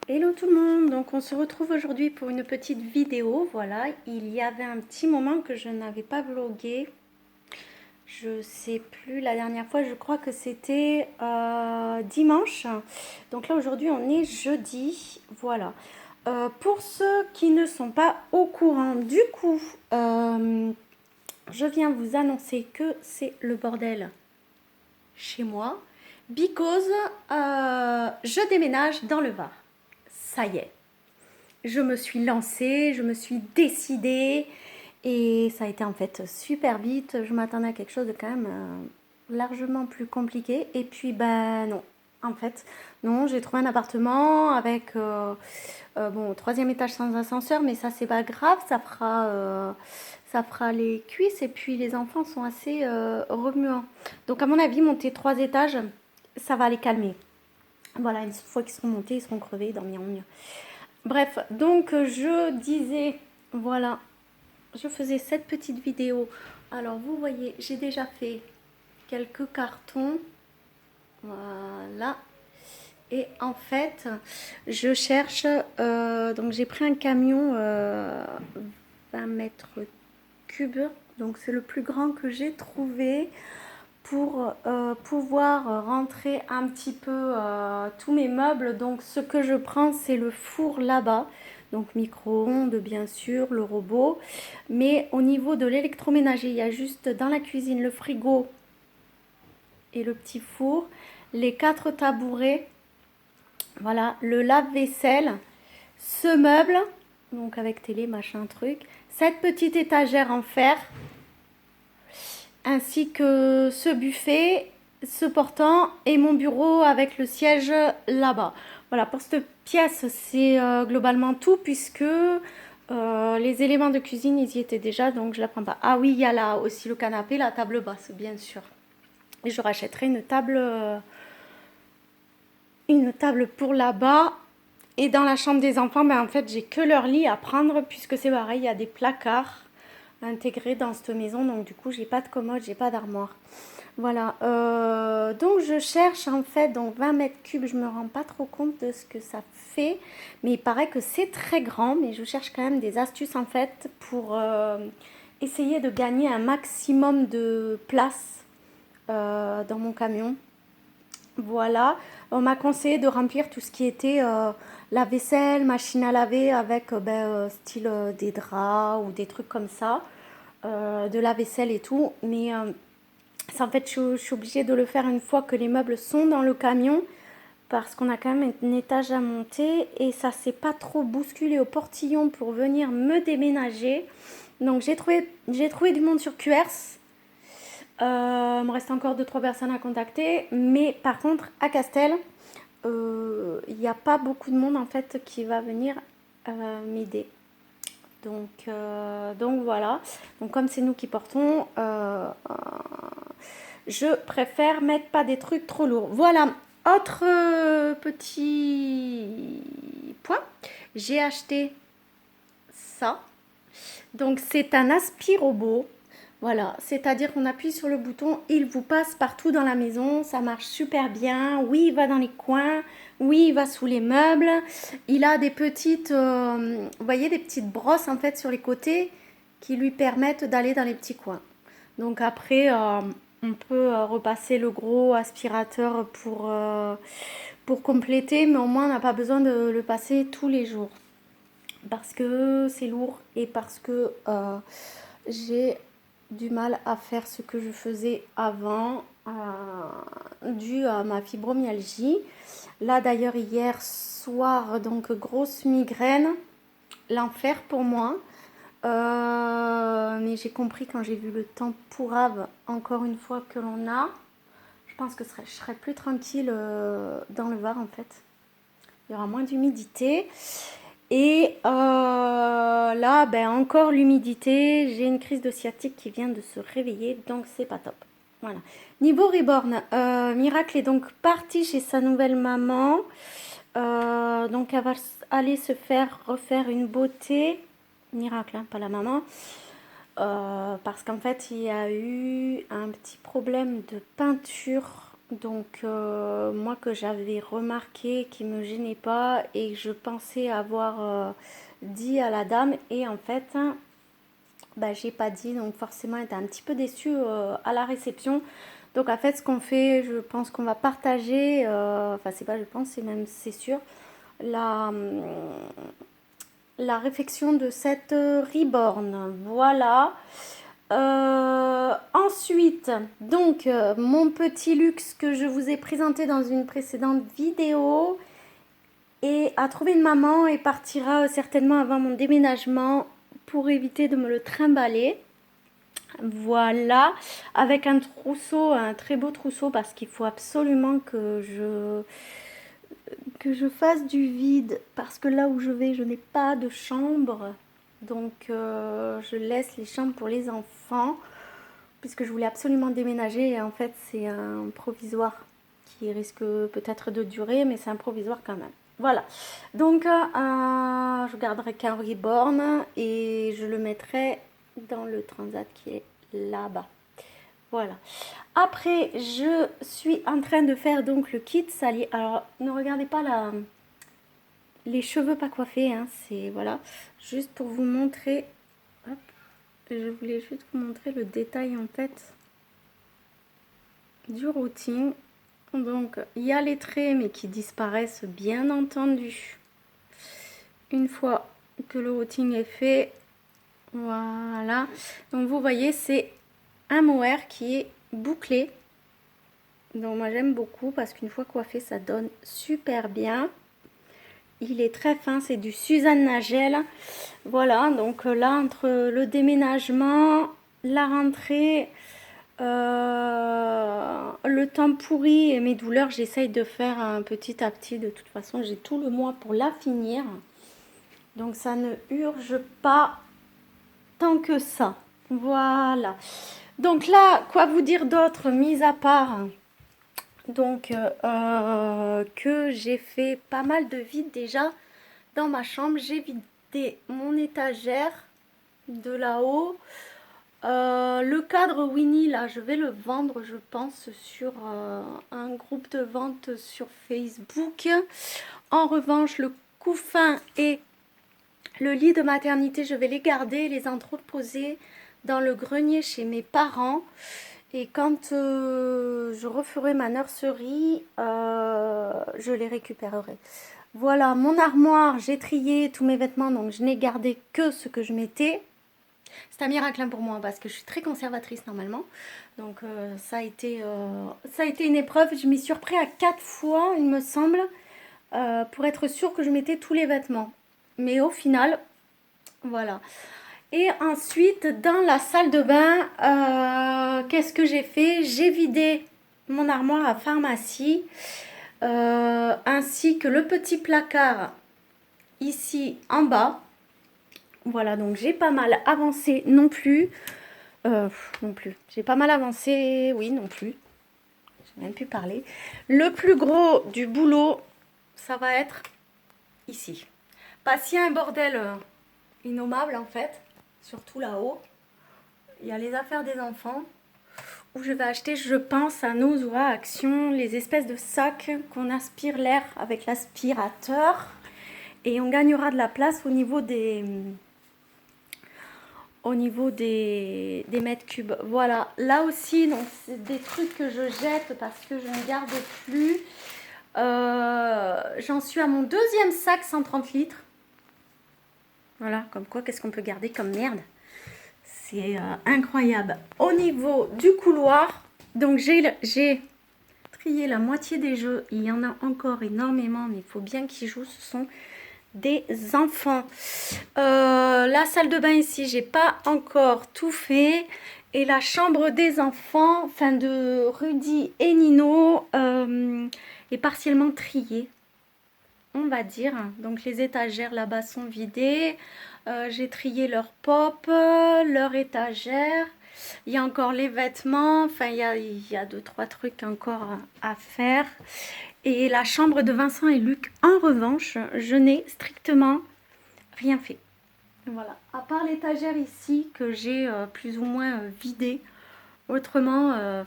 Hello tout le monde, donc on se retrouve aujourd'hui pour une petite vidéo. Voilà, il y avait un petit moment que je n'avais pas vlogué. Je sais plus la dernière fois, je crois que c'était dimanche. Donc là aujourd'hui on est jeudi. Voilà. Pour ceux qui ne sont pas au courant, du coup, je viens vous annoncer que c'est le bordel chez moi. Because je déménage dans le Var. Ça y est. Je me suis lancée, je me suis décidée et ça a été en fait super vite. Je m'attendais à quelque chose de quand même largement plus compliqué et puis ben non. En fait, non, j'ai trouvé un appartement avec bon, troisième étage sans ascenseur, mais ça c'est pas grave, ça fera les cuisses et puis les enfants sont assez remuants. Donc à mon avis, monter 3 étages, ça va les calmer. Voilà, une fois qu'ils seront montés, ils seront crevés, ils dormiront mieux. Bref, donc je disais, voilà, je faisais cette petite vidéo. Alors vous voyez, j'ai déjà fait quelques cartons. Voilà. Et en fait, je cherche, donc j'ai pris un camion 20 mètres cubes. Donc c'est le plus grand que j'ai trouvé pour pouvoir rentrer un petit peu tous mes meubles. Donc ce que je prends, c'est le four là-bas. Donc micro-ondes bien sûr, le robot. Mais au niveau de l'électroménager, il y a juste dans la cuisine le frigo et le petit four, les 4 tabourets, voilà, le lave-vaisselle, ce meuble, donc avec télé, machin, truc, cette petite étagère en fer, ainsi que ce buffet, ce portant et mon bureau avec le siège là-bas. Voilà, pour cette pièce, c'est globalement tout puisque les éléments de cuisine, ils y étaient déjà, donc je ne la prends pas. Ah oui, il y a là aussi le canapé, la table basse, bien sûr. Et je rachèterai une table pour là-bas. Et dans la chambre des enfants, ben en fait, j'ai que leur lit à prendre puisque c'est pareil, il y a des placards intégrés dans cette maison. Donc du coup, j'ai pas de commode, j'ai pas d'armoire. Voilà, donc je cherche en fait, donc 20 mètres cubes, je me rends pas trop compte de ce que ça fait, mais il paraît que c'est très grand, mais je cherche quand même des astuces en fait pour essayer de gagner un maximum de place dans mon camion. Voilà, on m'a conseillé de remplir tout ce qui était la vaisselle, machine à laver avec style des draps ou des trucs comme ça, de la vaisselle et tout, mais ça, en fait, je suis obligée de le faire une fois que les meubles sont dans le camion parce qu'on a quand même un étage à monter et ça s'est pas trop bousculé au portillon pour venir me déménager. Donc j'ai trouvé du monde sur QRS. Il me reste encore 2-3 personnes à contacter. Mais par contre, à Castel, il n'y a pas beaucoup de monde en fait qui va venir m'aider. Donc voilà. Donc comme c'est nous qui portons, je préfère mettre pas des trucs trop lourds. Voilà. Autre petit point. J'ai acheté ça. Donc c'est un aspirobot. Voilà, c'est-à-dire qu'on appuie sur le bouton, il vous passe partout dans la maison, ça marche super bien. Oui, il va dans les coins, oui, il va sous les meubles. Il a des petites, vous voyez, des petites brosses en fait sur les côtés qui lui permettent d'aller dans les petits coins. Donc après, on peut repasser le gros aspirateur pour compléter, mais au moins on n'a pas besoin de le passer tous les jours parce que c'est lourd et parce que j'ai du mal à faire ce que je faisais avant dû à ma fibromyalgie. Là d'ailleurs hier soir, donc grosse migraine, l'enfer pour moi. Mais j'ai compris quand j'ai vu le temps pourrave encore une fois que l'on a. Je pense que je serai plus tranquille dans le Var en fait. Il y aura moins d'humidité. Et là, ben, encore l'humidité. J'ai une crise de sciatique qui vient de se réveiller, donc c'est pas top. Voilà. Niveau Reborn, Miracle est donc partie chez sa nouvelle maman. Donc elle va aller se faire refaire une beauté. Miracle, hein, pas la maman. Parce qu'en fait, il y a eu un petit problème de peinture Donc moi que j'avais remarqué qui me gênait pas et que je pensais avoir dit à la dame et en fait bah, j'ai pas dit, donc forcément elle était un petit peu déçue à la réception. Donc en fait ce qu'on fait, je pense qu'on va partager, enfin c'est pas je pense, c'est même c'est sûr, la, la réfection de cette Reborn. Voilà. Ensuite, donc mon petit luxe que je vous ai présenté dans une précédente vidéo et a trouvé une maman et partira certainement avant mon déménagement pour éviter de me le trimballer. Voilà, avec un trousseau, un très beau trousseau parce qu'il faut absolument que je fasse du vide parce que là où je vais, je n'ai pas de chambre. Donc je laisse les chambres pour les enfants puisque je voulais absolument déménager et en fait c'est un provisoire qui risque peut-être de durer mais c'est un provisoire quand même. Voilà, donc je garderai qu'un Reborn et je le mettrai dans le transat qui est là-bas. Voilà. Après, je suis en train de faire donc le kit sali. Alors, ne regardez pas les cheveux pas coiffés, hein, c'est voilà, juste pour vous montrer. Hop, je voulais juste vous montrer le détail en fait du routing. Donc, il y a les traits mais qui disparaissent bien entendu. Une fois que le routing est fait, voilà. Donc, vous voyez, c'est un mohair qui est bouclé. Donc moi j'aime beaucoup parce qu'une fois coiffé ça donne super bien. Il est très fin, c'est du Suzanne Nagel. Voilà, donc là entre le déménagement, la rentrée, le temps pourri et mes douleurs, j'essaye de faire un petit à petit. De toute façon, j'ai tout le mois pour la finir. Donc ça ne urge pas tant que ça. Voilà. Donc là, quoi vous dire d'autre, mis à part donc que j'ai fait pas mal de vide déjà dans ma chambre. J'ai vidé mon étagère de là-haut. Le cadre Winnie, là, je vais le vendre, je pense, sur un groupe de vente sur Facebook. En revanche, le couffin et le lit de maternité, je vais les garder, les entreposer dans le grenier chez mes parents. Et quand je referai ma nurserie, je les récupérerai. Voilà, mon armoire, j'ai trié tous mes vêtements, donc je n'ai gardé que ce que je mettais. C'est un miracle hein, pour moi, parce que je suis très conservatrice normalement. Donc ça a été une épreuve. Je m'y suis repris à 4 fois, il me semble, pour être sûre que je mettais tous les vêtements. Mais au final, voilà. Et ensuite, dans la salle de bain, qu'est-ce que j'ai fait? J'ai vidé mon armoire à pharmacie, ainsi que le petit placard ici en bas. Voilà, donc j'ai pas mal avancé non plus. J'ai pas mal avancé, oui, non plus. J'ai même pu parler. Le plus gros du boulot, ça va être ici. Parce qu'il y a un bordel innommable en fait, surtout là-haut. Il y a les affaires des enfants où je vais acheter, je pense, à Noz ou à Action, les espèces de sacs qu'on aspire l'air avec l'aspirateur. Et on gagnera de la place au niveau des mètres cubes. Voilà, là aussi, donc c'est des trucs que je jette parce que je ne garde plus. J'en suis à mon deuxième sac 130 litres. Voilà, comme quoi, qu'est-ce qu'on peut garder comme merde? C'est incroyable. Au niveau du couloir, donc j'ai trié la moitié des jeux. Il y en a encore énormément, mais il faut bien qu'ils jouent. Ce sont des enfants. La salle de bain ici, j'ai pas encore tout fait. Et la chambre des enfants, enfin de Rudy et Nino, est partiellement triée, on va dire. Donc les étagères là-bas sont vidées. J'ai trié leur pop, leur étagère. Il y a encore les vêtements. Enfin, il y a deux, trois trucs encore à faire. Et la chambre de Vincent et Luc, en revanche, je n'ai strictement rien fait. Voilà. À part l'étagère ici que j'ai plus ou moins vidée. Autrement,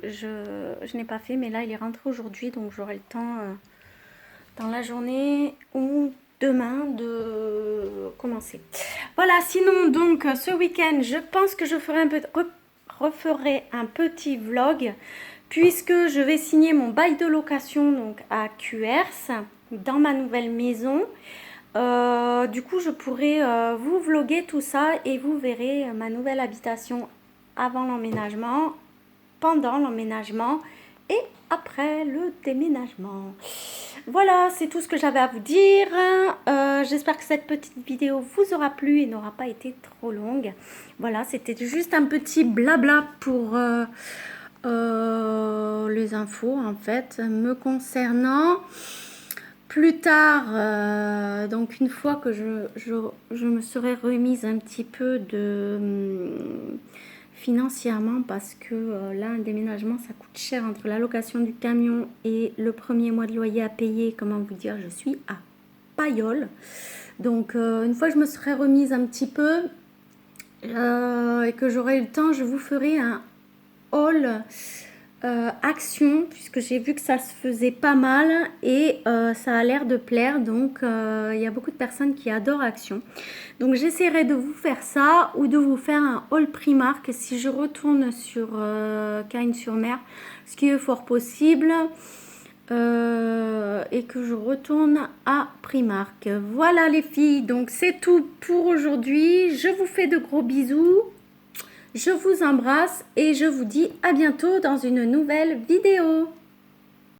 je n'ai pas fait, mais là il est rentré aujourd'hui, donc j'aurai le temps dans la journée ou demain de commencer. Voilà, sinon donc ce week-end, je pense que je ferai referai un petit vlog puisque je vais signer mon bail de location donc à QRS dans ma nouvelle maison. Du coup, je pourrai vous vlogger tout ça et vous verrez ma nouvelle habitation avant l'emménagement, pendant l'emménagement et après le déménagement. Voilà, c'est tout ce que j'avais à vous dire. J'espère que cette petite vidéo vous aura plu et n'aura pas été trop longue. Voilà, c'était juste un petit blabla pour les infos en fait me concernant. Plus tard, donc une fois que je me serai remise un petit peu de financièrement, parce que là un déménagement ça coûte cher entre la location du camion et le premier mois de loyer à payer. Comment vous dire, je suis à paillole. Donc une fois que je me serai remise un petit peu et que j'aurai eu le temps, je vous ferai un haul Action, puisque j'ai vu que ça se faisait pas mal et ça a l'air de plaire, donc il y a beaucoup de personnes qui adorent Action, donc j'essaierai de vous faire ça ou de vous faire un haul Primark si je retourne sur Cagnes-sur-Mer, ce qui est fort possible, et que je retourne à Primark. Voilà les filles, donc c'est tout pour aujourd'hui. Je vous fais de gros bisous. Je vous embrasse et je vous dis à bientôt dans une nouvelle vidéo.